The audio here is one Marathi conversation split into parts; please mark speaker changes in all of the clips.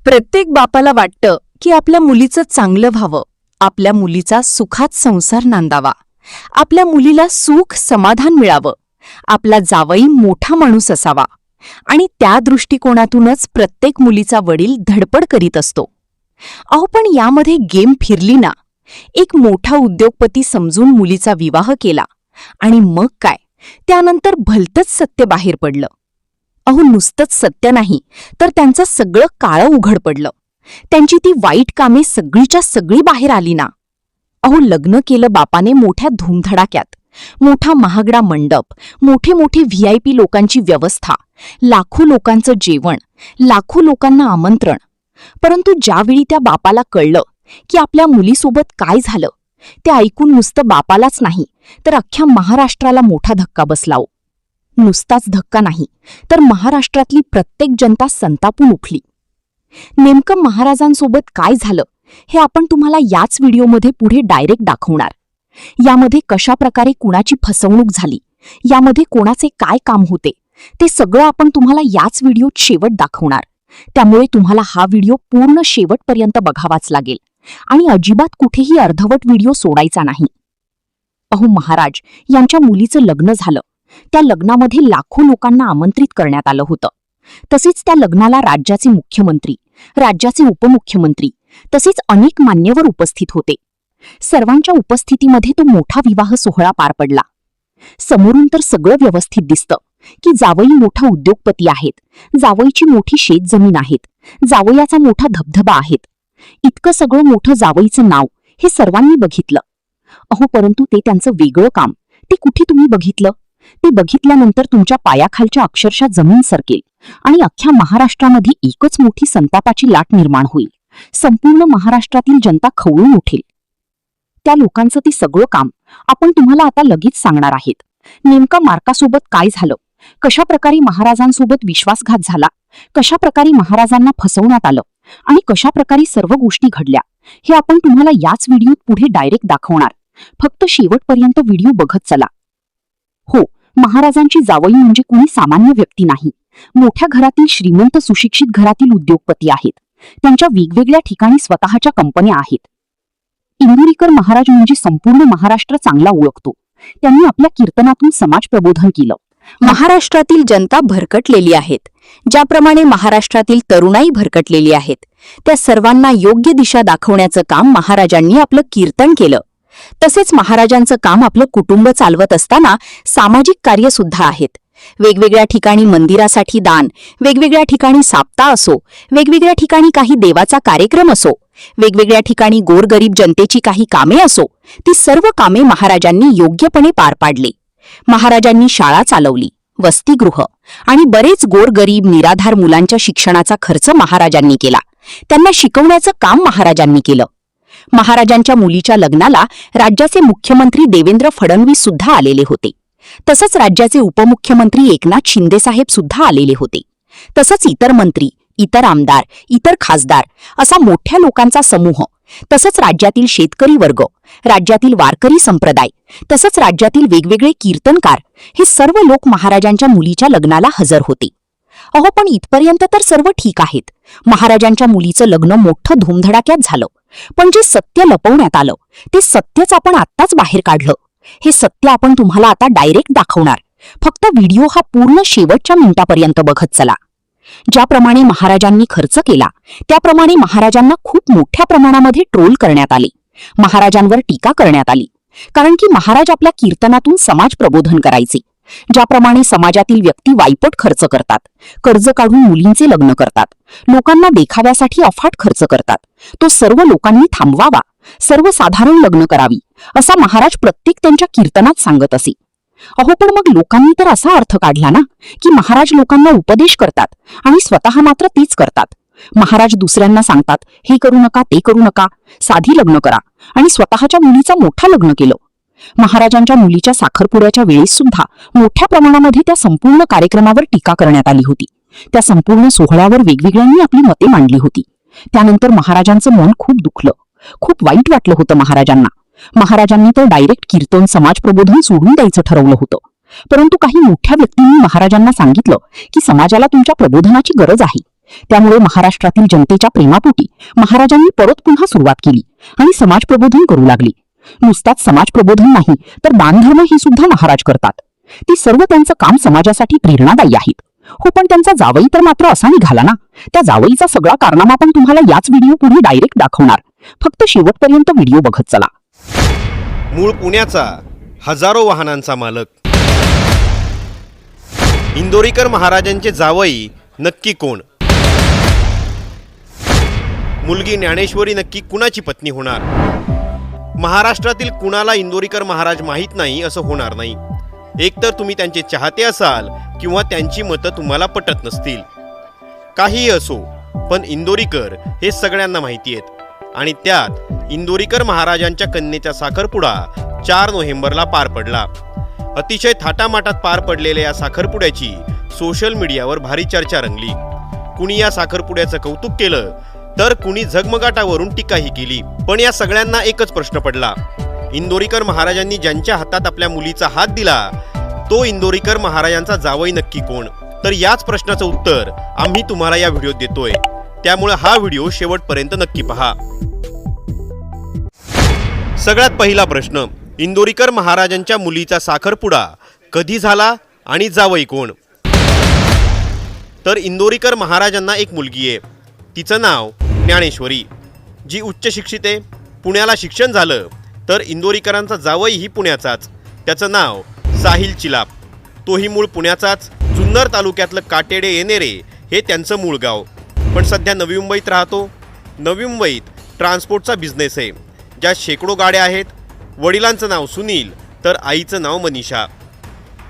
Speaker 1: प्रत्येक बापाला वाटतं की आपल्या मुलीचं चांगलं व्हावं, आपल्या मुलीचा सुखात संसार नांदावा, आपल्या मुलीला सुख समाधान मिळावं, आपला जावई मोठा माणूस असावा आणि त्या दृष्टिकोनातूनच प्रत्येक मुलीचा वडील धडपड करीत असतो. अहो, पण यामध्ये गेम फिरली ना. एक मोठा उद्योगपती समजून मुलीचा विवाह केला आणि मग काय, त्यानंतर भलतंच सत्य बाहेर पडलं. अहो, नुसतंच सत्य नाही तर त्यांचं सगळं काळं उघड पडलं. त्यांची ती वाईट कामे सगळीच्या सगळी बाहेर आली ना. अहो, लग्न केलं बापाने मोठ्या धूमधडाक्यात, मोठा महागडा मंडप, मोठे मोठे VIP लोकांची व्यवस्था, लाखो लोकांचं जेवण, लाखो लोकांना आमंत्रण. परंतु ज्यावेळी त्या बापाला कळलं की आपल्या मुलीसोबत काय झालं, ते ऐकून नुसतं बापालाच नाही तर अख्ख्या महाराष्ट्राला मोठा धक्का बसला. नुसताच धक्का नाही तर महाराष्ट्रातली प्रत्येक जनता संतापून उठली. नेमकं महाराजांसोबत काय झालं हे आपण तुम्हाला याच व्हिडिओमध्ये पुढे डायरेक्ट दाखवणार. यामध्ये कशा प्रकारे कुणाची फसवणूक झाली, यामध्ये कोणाचे काय काम होते, ते सगळं आपण तुम्हाला याच व्हिडिओत शेवट दाखवणार. त्यामुळे तुम्हाला हा व्हिडिओ पूर्ण शेवटपर्यंत बघावाच लागेल आणि अजिबात कुठेही अर्धवट व्हिडिओ सोडायचा नाही. अहो, महाराज यांच्या मुलीचं लग्न झालं. त्या लग्नामध्ये लाखो लोकांना आमंत्रित करण्यात आलं होतं. तसेच त्या लग्नाला राज्याचे मुख्यमंत्री, राज्याचे उपमुख्यमंत्री तसेच अनेक मान्यवर उपस्थित होते. सर्वांच्या उपस्थितीमध्ये तो मोठा विवाह सोहळा पार पडला. समोरून तर सगळं व्यवस्थित दिसतं की जावई मोठा उद्योगपती आहेत, जावईची मोठी शेतजमीन आहेत, जावयाचा मोठा धबधबा आहेत. इतकं सगळं मोठं जावईचं नाव हे सर्वांनी बघितलं. अहो, परंतु ते त्यांचं वेगळं काम ते कुठे तुम्ही बघितलं? ते बघितल्यानंतर तुमच्या पायाखालच्या अक्षरशः जमीन सरकेल आणि अख्ख्या महाराष्ट्रामध्ये एकच मोठी संतापाची लाट निर्माण होईल. संपूर्ण महाराष्ट्रातील जनता खवळून उठेल. त्या लोकांचं ते सगळं काम आपण तुम्हाला आता लगेच सांगणार आहेत. नेमका मार्कासोबत काय झालं, कशा प्रकारे महाराजांसोबत विश्वासघात झाला, कशा प्रकारे महाराजांना फसवण्यात आलं आणि कशा प्रकारे सर्व गोष्टी घडल्या, हे आपण तुम्हाला याच व्हिडिओत पुढे डायरेक्ट दाखवणार. फक्त शेवटपर्यंत व्हिडिओ बघत चला. हो, महाराजांची जावई म्हणजे कुणी सामान्य व्यक्ती नाही. मोठ्या घरातील श्रीमंत सुशिक्षित घरातील उद्योगपती आहेत. त्यांच्या वेगवेगळ्या ठिकाणी स्वतःच्या कंपन्या आहेत. इंदुरीकर महाराज म्हणजे संपूर्ण महाराष्ट्र चांगला ओळखतो. त्यांनी आपल्या कीर्तनातून समाज प्रबोधन केलं. महाराष्ट्रातील जनता भरकटलेली आहेत. ज्याप्रमाणे महाराष्ट्रातील तरुणाई भरकटलेली आहेत, त्या सर्वांना योग्य दिशा दाखवण्याचं काम महाराजांनी आपलं कीर्तन केलं. तसेच महाराजांचं काम आपलं कुटुंब चालवत असताना सामाजिक कार्य सुद्धा आहेत. वेगवेगळ्या ठिकाणी मंदिरासाठी दान, वेगवेगळ्या ठिकाणी साप्ता असो, वेगवेगळ्या ठिकाणी काही देवाचा कार्यक्रम असो, वेगवेगळ्या ठिकाणी गोरगरीब जनतेची काही कामे असो, ती सर्व कामे महाराजांनी योग्यपणे पार पाडली. महाराजांनी शाळा चालवली, वसतिगृह आणि बरेच गोरगरीब निराधार मुलांच्या शिक्षणाचा खर्च महाराजांनी केला. त्यांना शिकवण्याचं काम महाराजांनी केलं. महाराजांच्या मुलीच्या लग्नाला राज्याचे मुख्यमंत्री देवेंद्र फडणवीस सुद्धा आलेले होते. तसंच राज्याचे उपमुख्यमंत्री एकनाथ शिंदेसाहेब सुद्धा आलेले होते. तसंच इतर मंत्री, इतर आमदार, इतर खासदार असा मोठ्या लोकांचा समूह, तसंच राज्यातील शेतकरी वर्ग, राज्यातील वारकरी संप्रदाय, तसंच राज्यातील वेगवेगळे कीर्तनकार, हे सर्व लोक महाराजांच्या मुलीच्या लग्नाला हजर होते. अहो, पण इथपर्यंत तर सर्व ठीक आहेत. महाराजांच्या मुलीचं लग्न मोठं धूमधडाक्यात झालं. पण जे सत्य लपवण्यात आलं ते सत्यच आपण आत्ताच बाहेर काढलं. हे सत्य आपण तुम्हाला आता डायरेक्ट दाखवणार. फक्त व्हिडिओ हा पूर्ण शेवटच्या मिनिटापर्यंत बघत चला. ज्याप्रमाणे महाराजांनी खर्च केला, त्याप्रमाणे महाराजांना खूप मोठ्या प्रमाणामध्ये ट्रोल करण्यात आले, महाराजांवर टीका करण्यात आली. कारण की महाराज आपल्या कीर्तनातून समाज प्रबोधन करायचे. ज्याप्रमाणे समाजातील व्यक्ती वायपट खर्च करतात, कर्ज काढून मुलींचे लग्न करतात, लोकांना देखाव्यासाठी अफाट खर्च करतात, तो सर्व लोकांनी थांबवावा, सर्वसाधारण लग्न करावी, असा महाराज प्रत्येक त्यांच्या कीर्तनात सांगत असे. अहो, पण मग लोकांनी तर असा अर्थ काढला ना की महाराज लोकांना उपदेश करतात आणि स्वतः मात्र तेच करतात. महाराज दुसऱ्यांना सांगतात, हे करू नका, ते करू नका, साधी लग्न करा, आणि स्वतःच्या मुलीचं मोठं लग्न केलं. महाराजांच्या मुलीच्या साखरपुड्याच्या वेळेस सुद्धा मोठ्या प्रमाणामध्ये त्या संपूर्ण कार्यक्रमावर टीका करण्यात आली होती. त्या संपूर्ण सोहळ्यावर वेगवेगळ्यांनी आपली मते मांडली होती. त्यानंतर महाराजांचं मन खूप दुखलं, खूप वाईट वाटलं होतं महाराजांना. महाराजांनी तर डायरेक्ट कीर्तन, समाज प्रबोधन सोडून द्यायचं ठरवलं होतं. परंतु काही मोठ्या व्यक्तींनी महाराजांना सांगितलं की समाजाला तुमच्या प्रबोधनाची गरज आहे.
Speaker 2: त्यामुळे महाराष्ट्रातील जनतेच्या प्रेमापोटी महाराजांनी परत पुन्हा सुरुवात केली आणि समाज प्रबोधन करू लागली. नुसताच समाज प्रबोधन नाही तर दानधर्म ही सुद्धा महाराज करतात. ती सर्व त्यांचं काम समाजासाठी प्रेरणादायी आहेत. हो, पण त्यांचा जावई तर मात्र असा निघाला ना. त्या जावईचा सगळा कारनामा पण तुम्हाला याच व्हिडिओ पुढे डायरेक्ट दाखवणार. फक्त शेवटपर्यंत व्हिडिओ बघत चला.
Speaker 3: मूळ पुण्याचा हजारो वाहनांचा मालक इंदोरीकर महाराजांचे जावई नक्की कोण? मुलगी ज्ञानेश्वरी नक्की कुणाची पत्नी होणार? महाराष्ट्रातील कुणाला इंदोरीकर महाराज माहीत नाही असं होणार नाही. एकतर तुम्ही त्यांचे चाहते असाल किंवा त्यांची मतं तुम्हाला पटत नसतील. काहीही असो, पण इंदोरीकर हे सगळ्यांना माहिती आहेत. आणि त्यात इंदोरीकर महाराजांच्या कन्येचा साखरपुडा 4 नोव्हेंबरला पार पडला. अतिशय थाटामाटात पार पडलेल्या या साखरपुड्याची सोशल मीडियावर भारी चर्चा रंगली. कुणी या साखरपुड्याचं कौतुक केलं तर कुणी झगमगाटावरून टीकाही केली. पण या सगळ्यांना एकच प्रश्न पडला, इंदोरीकर महाराजांनी ज्यांच्या हातात आपल्या मुलीचा हात दिला तो इंदोरीकर महाराजांचा जावई नक्की कोण? तर याच प्रश्नाचं उत्तर आम्ही तुम्हाला या व्हिडिओत देतोय. त्यामुळे हा व्हिडिओ शेवटपर्यंत नक्की पहा. सगळ्यात पहिला प्रश्न, इंदोरीकर महाराजांच्या मुलीचा साखरपुडा कधी झाला आणि जावई कोण? तर इंदोरीकर महाराजांना एक मुलगी आहे. तिचं नाव ज्ञानेश्वरी, जी उच्च शिक्षित आहे. पुण्याला शिक्षण झालं. तर इंदोरीकरांचा जावईही पुण्याचाच. त्याचं नाव साहिल चिलाप. तोही मूळ पुण्याचाच. जुन्नर तालुक्यातलं काटेडे येणेरे हे त्यांचं मूळ गाव. पण सध्या नवी मुंबईत राहतो. नवी मुंबईत ट्रान्सपोर्टचा बिझनेस आहे, ज्यात शेकडो गाड्या आहेत. वडिलांचं नाव सुनील तर आईचं नाव मनीषा.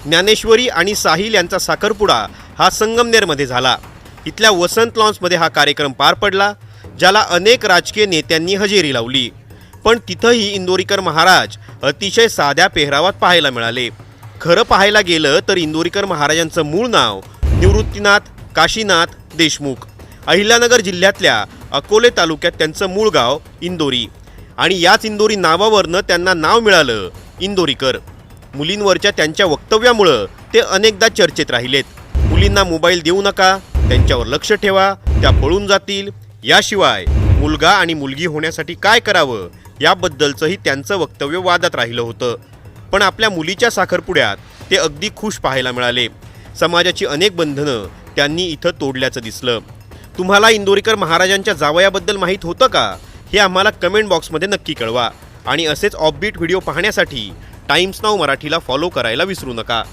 Speaker 3: ज्ञानेश्वरी आणि साहिल यांचा साखरपुडा हा संगमनेरमध्ये झाला. इथल्या वसंत लॉन्समध्ये हा कार्यक्रम पार पडला, ज्याला अनेक राजकीय नेत्यांनी हजेरी लावली. पण तिथंही इंदोरीकर महाराज अतिशय साध्या पेहरावात पाहायला मिळाले. खरं पाहायला गेलं तर इंदोरीकर महाराजांचं मूळ नाव निवृत्तीनाथ काशीनाथ देशमुख. अहिल्यानगर जिल्ह्यातल्या अकोले तालुक्यात त्यांचं मूळ गाव इंदोरी. आणि याच इंदोरी नावावरनं त्यांना नाव मिळालं इंदोरीकर. मुलींवरच्या त्यांच्या वक्तव्यामुळं ते अनेकदा चर्चेत राहिलेत. मुलींना मोबाईल देऊ नका, त्यांच्यावर लक्ष ठेवा, त्या पळून जातील. याशिवाय मुलगा आणि मुलगी होण्यासाठी काय करावं याबद्दलचंही त्यांचं वक्तव्य वादात राहिलं होतं. पण आपल्या मुलीच्या साखरपुड्यात ते अगदी खुश पाहायला मिळाले. समाजाची अनेक बंधनं त्यांनी इथं तोडल्याचं दिसलं. तुम्हाला इंदोरीकर महाराजांच्या जावयाबद्दल माहीत होतं का? हे आम्हाला कमेंट बॉक्समध्ये नक्की कळवा. आणि असेच ऑफबीट व्हिडिओ पाहण्यासाठी टाइम्स नाऊ मराठीला फॉलो करायला विसरू नका.